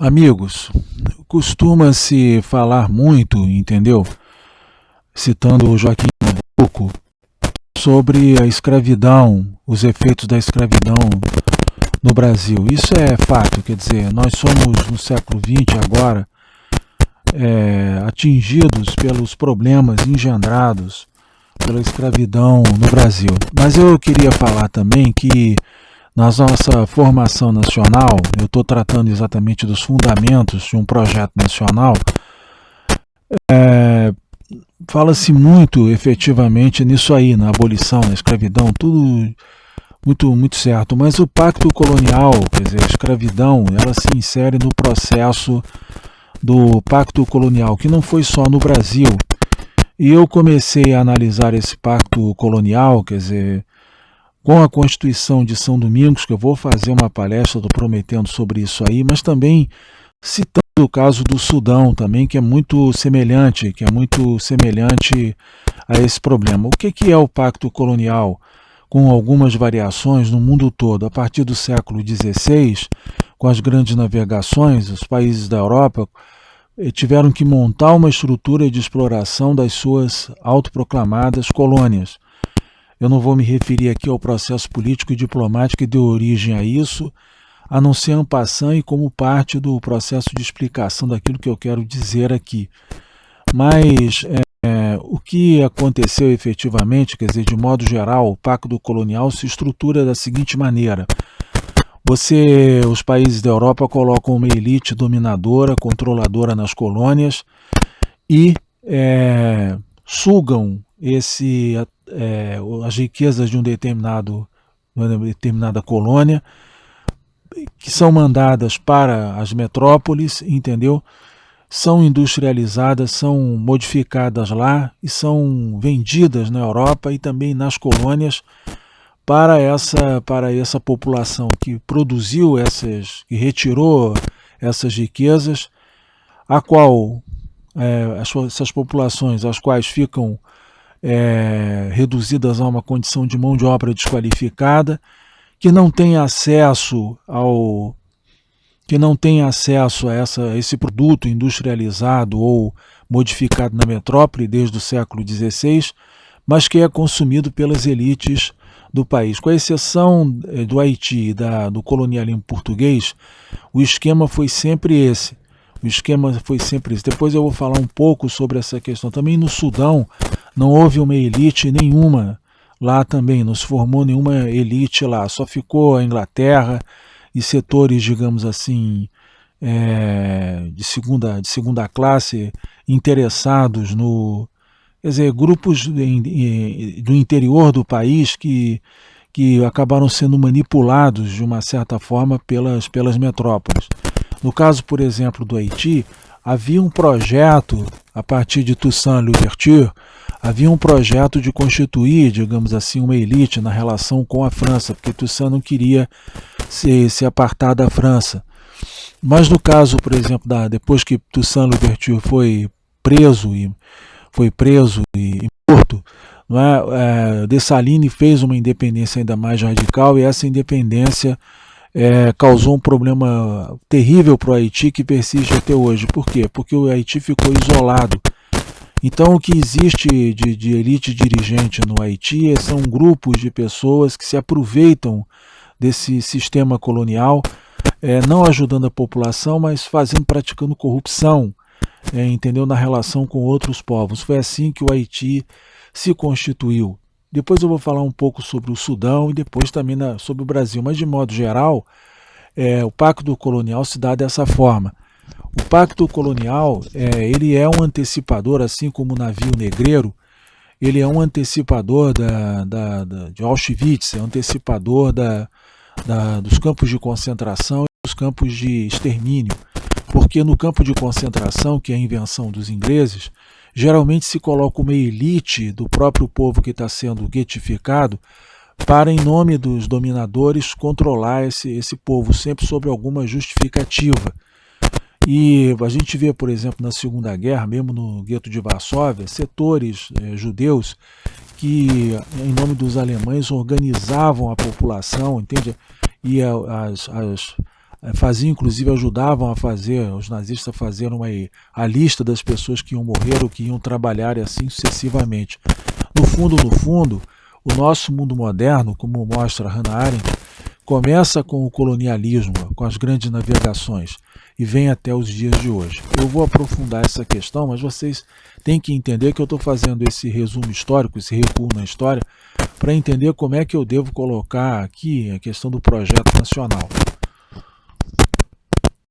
Amigos, costuma-se falar muito, entendeu? Citando o Joaquim Nabuco, sobre a escravidão, os efeitos da escravidão no Brasil. Isso é fato, quer dizer, nós somos no século XX agora atingidos pelos problemas engendrados pela escravidão no Brasil. Mas eu queria falar também que na nossa formação nacional, eu estou tratando exatamente dos fundamentos de um projeto nacional, fala-se muito efetivamente nisso aí, na abolição, na escravidão, tudo muito certo, mas o pacto colonial, quer dizer, a escravidão, ela se insere no processo do pacto colonial, que não foi só no Brasil. E eu comecei a analisar esse pacto colonial, quer dizer, com a Constituição de São Domingos, que eu vou fazer uma palestra, estou prometendo sobre isso aí, mas também citando o caso do Sudão também, que é muito semelhante, a esse problema. O que é o pacto colonial? Com algumas variações no mundo todo. A partir do século XVI, com as grandes navegações, os países da Europa tiveram que montar uma estrutura de exploração das suas autoproclamadas colônias. Eu não vou me referir aqui ao processo político e diplomático que deu origem a isso, a não ser en passant e como parte do processo de explicação daquilo que eu quero dizer aqui. Mas o que aconteceu efetivamente, quer dizer, de modo geral, o pacto colonial se estrutura da seguinte maneira. Os países da Europa colocam uma elite dominadora, controladora nas colônias e sugam as riquezas de uma determinada colônia, que são mandadas para as metrópoles, entendeu? São industrializadas, são modificadas lá e são vendidas na Europa e também nas colônias para essa população que produziu que retirou essas riquezas, a qual essas populações, as quais ficam reduzidas a uma condição de mão de obra desqualificada, que não tem acesso a esse produto industrializado ou modificado na metrópole desde o século XVI, mas que é consumido pelas elites do país. Com exceção do Haiti e do colonialismo português, o esquema foi sempre esse. Depois eu vou falar um pouco sobre essa questão. Também no Sudão não houve uma elite nenhuma lá também, não se formou nenhuma elite lá, só ficou a Inglaterra e setores, digamos assim, de segunda classe interessados quer dizer, grupos do interior do país que acabaram sendo manipulados de uma certa forma pelas metrópoles. No caso, por exemplo, do Haiti, havia um projeto, a partir de Toussaint Louverture, havia um projeto de constituir, digamos assim, uma elite na relação com a França, porque Toussaint não queria se apartar da França. Mas no caso, por exemplo, depois que Toussaint Louverture foi preso e morto, não é? Dessalines fez uma independência ainda mais radical e essa independência causou um problema terrível para o Haiti que persiste até hoje. Por quê? Porque o Haiti ficou isolado. Então o que existe de elite dirigente no Haiti são grupos de pessoas que se aproveitam desse sistema colonial, não ajudando a população, mas praticando corrupção, entendeu? Na relação com outros povos. Foi assim que o Haiti se constituiu. Depois eu vou falar um pouco sobre o Sudão e depois também sobre o Brasil, mas de modo geral, o pacto colonial se dá dessa forma. O pacto colonial ele é um antecipador, assim como o navio negreiro, ele é um antecipador de Auschwitz, é um antecipador dos campos de concentração e dos campos de extermínio. Porque no campo de concentração, que é a invenção dos ingleses, geralmente se coloca uma elite do próprio povo que está sendo guetificado para, em nome dos dominadores, controlar esse povo, sempre sob alguma justificativa. E a gente vê, por exemplo, na Segunda Guerra, mesmo no gueto de Varsóvia, setores judeus que, em nome dos alemães, organizavam a população, entende? E faziam, inclusive ajudavam a fazer, os nazistas fazeram a lista das pessoas que iam morrer ou que iam trabalhar e assim sucessivamente. No fundo, o nosso mundo moderno, como mostra Hannah Arendt, começa com o colonialismo, com as grandes navegações, e vem até os dias de hoje. Eu vou aprofundar essa questão, mas vocês têm que entender que eu estou fazendo esse resumo histórico, esse recuo na história, para entender como é que eu devo colocar aqui a questão do projeto nacional.